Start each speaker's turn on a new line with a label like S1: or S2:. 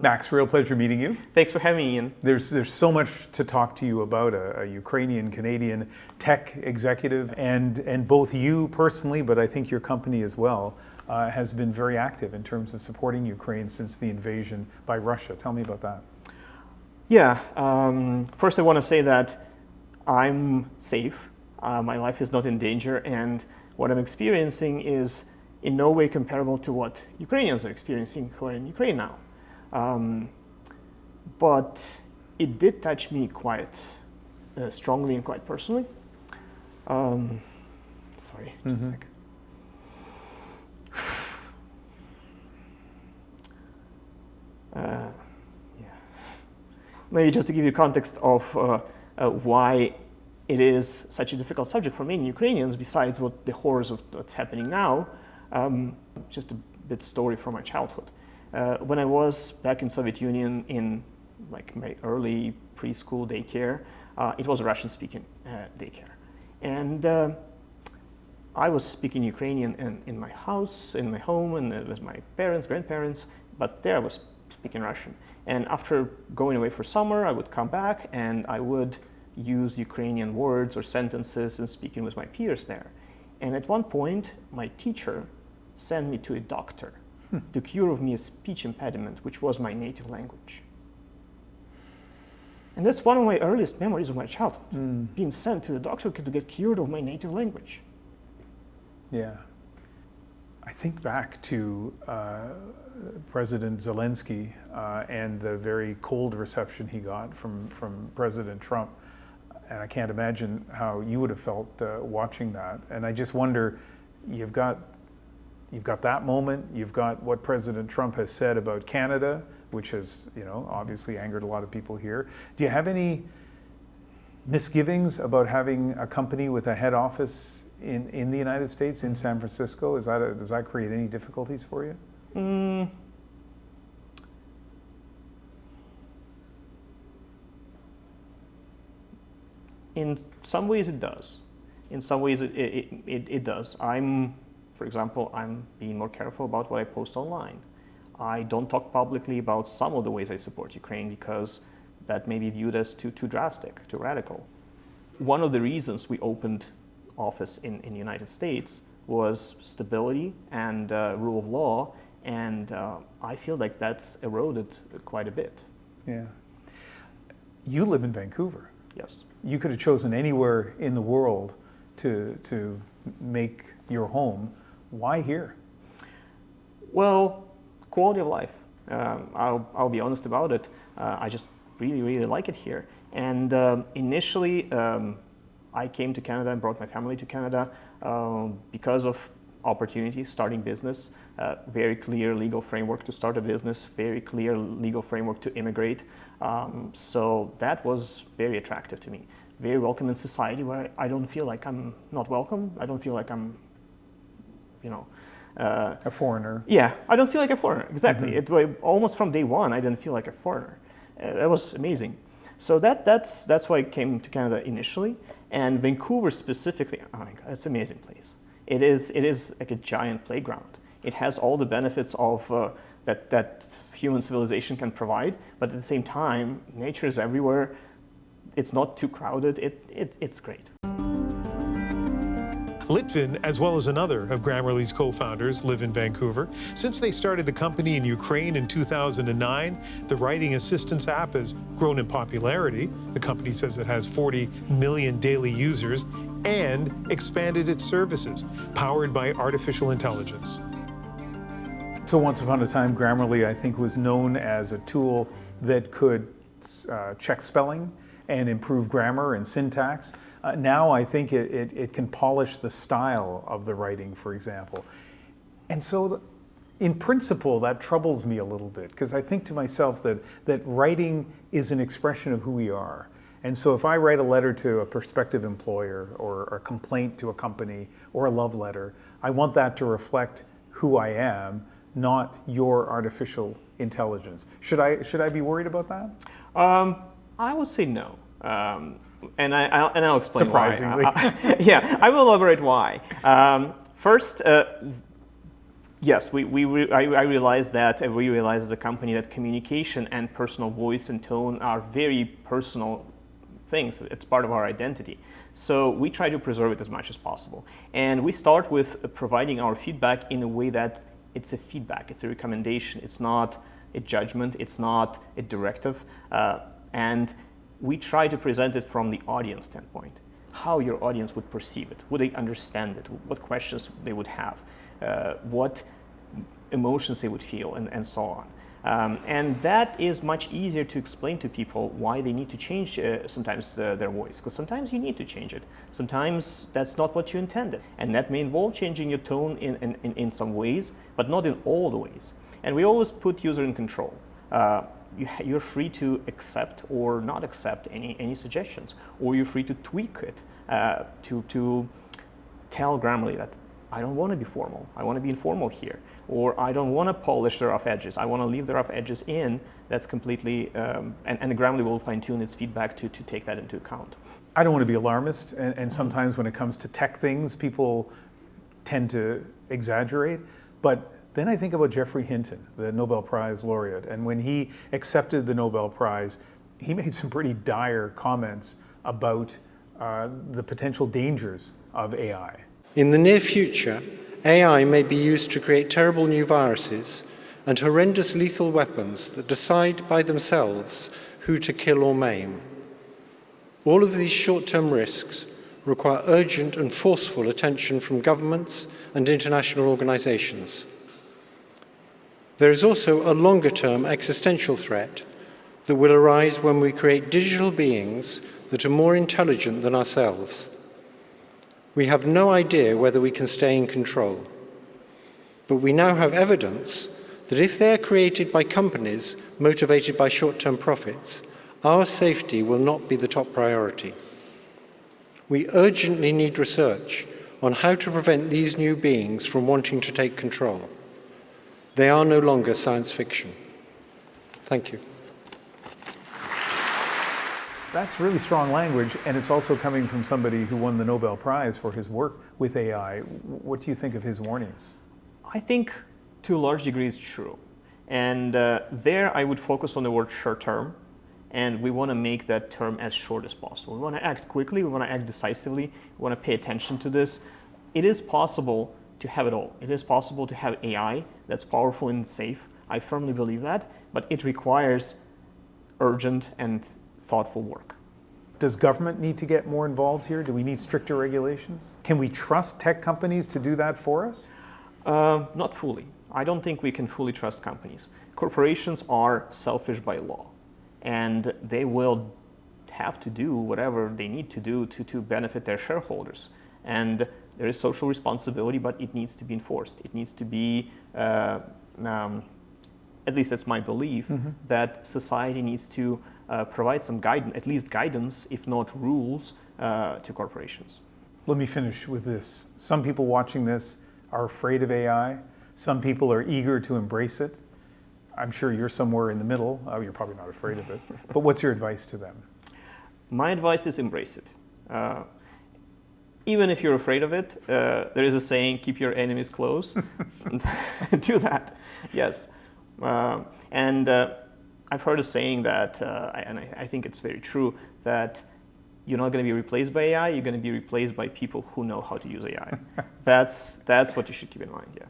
S1: Max, real pleasure meeting you.
S2: Thanks for having me, Ian.
S1: There's so much to talk to you about, a Ukrainian-Canadian tech executive, and both you personally, but I think your company as well, has been very active in terms of supporting Ukraine since the invasion by Russia. Tell me about that.
S2: Yeah, first I want to say that I'm safe. My life is not in danger, and what I'm experiencing is in no way comparable to what Ukrainians are experiencing who are in Ukraine now. But it did touch me quite strongly and quite personally. Sorry, just a sec. Maybe just to give you context of why it is such a difficult subject for many Ukrainians, besides the horrors of what's happening now, just a bit story from my childhood. When I was back in Soviet Union in like my early preschool daycare, it was a Russian-speaking daycare. And I was speaking Ukrainian in my house, in my home, and with my parents, grandparents, but there I was speaking Russian. And after going away for summer, I would come back and I would use Ukrainian words or sentences and speaking with my peers there. And at one point, my teacher sent me to a doctor to cure of me a speech impediment, which was my native language. And that's one of my earliest memories of my childhood, being sent to the doctor to get cured of my native language.
S1: Yeah. I think back to President Zelensky and the very cold reception he got from President Trump. And I can't imagine how you would have felt watching that. And I just wonder, you've got that moment, you've got what President Trump has said about Canada, which has, obviously angered a lot of people here. Do you have any misgivings about having a company with a head office in the United States, in San Francisco? Does that create any difficulties for you?
S2: In some ways it does. In some ways it does. For example, I'm being more careful about what I post online. I don't talk publicly about some of the ways I support Ukraine because that may be viewed as too drastic, too radical. One of the reasons we opened office in the United States was stability and rule of law, and I feel like that's eroded quite a bit.
S1: Yeah. You live in Vancouver.
S2: Yes.
S1: You could have chosen anywhere in the world to make your home. Why here?
S2: Well, quality of life. I'll be honest about it. I just really like it here. And initially, I came to Canada and brought my family to Canada because of opportunities, starting business, very clear legal framework to start a business, very clear legal framework to immigrate. So that was very attractive to me. Very welcome in society where I don't feel like I'm not welcome. I don't feel like I'm,
S1: a foreigner.
S2: Yeah, I don't feel like a foreigner, exactly. Almost from day one, I didn't feel like a foreigner. That was amazing. So that's why I came to Canada initially. And Vancouver specifically, oh my God, it's an amazing place. It is like a giant playground. It has all the benefits of that human civilization can provide, but at the same time, nature is everywhere. It's not too crowded. It's great.
S1: Lytvyn, as well as another of Grammarly's co-founders, live in Vancouver. Since they started the company in Ukraine in 2009, the writing assistance app has grown in popularity. The company says it has 40 million daily users and expanded its services, powered by artificial intelligence. So once upon a time, Grammarly, I think, was known as a tool that could check spelling and improve grammar and syntax. Now I think it can polish the style of the writing, for example. And so in principle, that troubles me a little bit, because I think to myself that writing is an expression of who we are. And so if I write a letter to a prospective employer or a complaint to a company or a love letter, I want that to reflect who I am, not your artificial intelligence. Should I be worried about that?
S2: I would say no. And I'll explain
S1: surprisingly.
S2: why. Yeah, I will elaborate why. First, Yes, I realized that, and we realized as a company that communication and personal voice and tone are very personal things. It's part of our identity. So we try to preserve it as much as possible. And we start with providing our feedback in a way that it's a feedback, it's a recommendation, it's not a judgment, it's not a directive. And we try to present it from the audience standpoint, how your audience would perceive it, would they understand it, what questions they would have, what emotions they would feel, and so on. And that is much easier to explain to people why they need to change sometimes their voice, because sometimes you need to change it. Sometimes that's not what you intended. And that may involve changing your tone in some ways, but not in all the ways. And we always put user in control. You're free to accept or not accept any suggestions, or you're free to tweak it, to tell Grammarly that I don't want to be formal, I want to be informal here, or I don't want to polish the rough edges, I want to leave the rough edges in. That's completely, and Grammarly will fine-tune its feedback to take that into account.
S1: I don't want to be alarmist, and sometimes when it comes to tech things, people tend to exaggerate, but then I think about Geoffrey Hinton, the Nobel Prize laureate, and when he accepted the Nobel Prize, he made some pretty dire comments about the potential dangers of AI.
S3: In the near future, AI may be used to create terrible new viruses and horrendous lethal weapons that decide by themselves who to kill or maim. All of these short-term risks require urgent and forceful attention from governments and international organizations. There is also a longer-term existential threat that will arise when we create digital beings that are more intelligent than ourselves. We have no idea whether we can stay in control, but we now have evidence that if they are created by companies motivated by short-term profits, our safety will not be the top priority. We urgently need research on how to prevent these new beings from wanting to take control. They are no longer science fiction. Thank you.
S1: That's really strong language, and it's also coming from somebody who won the Nobel Prize for his work with AI. What do you think of his warnings?
S2: I think to a large degree it's true. And there I would focus on the word short term, and we want to make that term as short as possible. We want to act quickly, we want to act decisively, we want to pay attention to this. It is possible to have it all. It is possible to have AI that's powerful and safe. I firmly believe that, but it requires urgent and thoughtful work.
S1: Does government need to get more involved here? Do we need stricter regulations? Can we trust tech companies to do that for us?
S2: Not fully. I don't think we can fully trust companies. Corporations are selfish by law, and they will have to do whatever they need to do to benefit their shareholders. And there is social responsibility, but it needs to be enforced. It needs to be, at least that's my belief, that society needs to provide some guidance, at least guidance, if not rules, to corporations.
S1: Let me finish with this. Some people watching this are afraid of AI. Some people are eager to embrace it. I'm sure you're somewhere in the middle. You're probably not afraid of it. But what's your advice to them?
S2: My advice is embrace it. Even if you're afraid of it, there is a saying, keep your enemies close. Do that, yes. And I've heard a saying that, and I think it's very true, that you're not going to be replaced by AI, you're going to be replaced by people who know how to use AI. That's what you should keep in mind, yeah.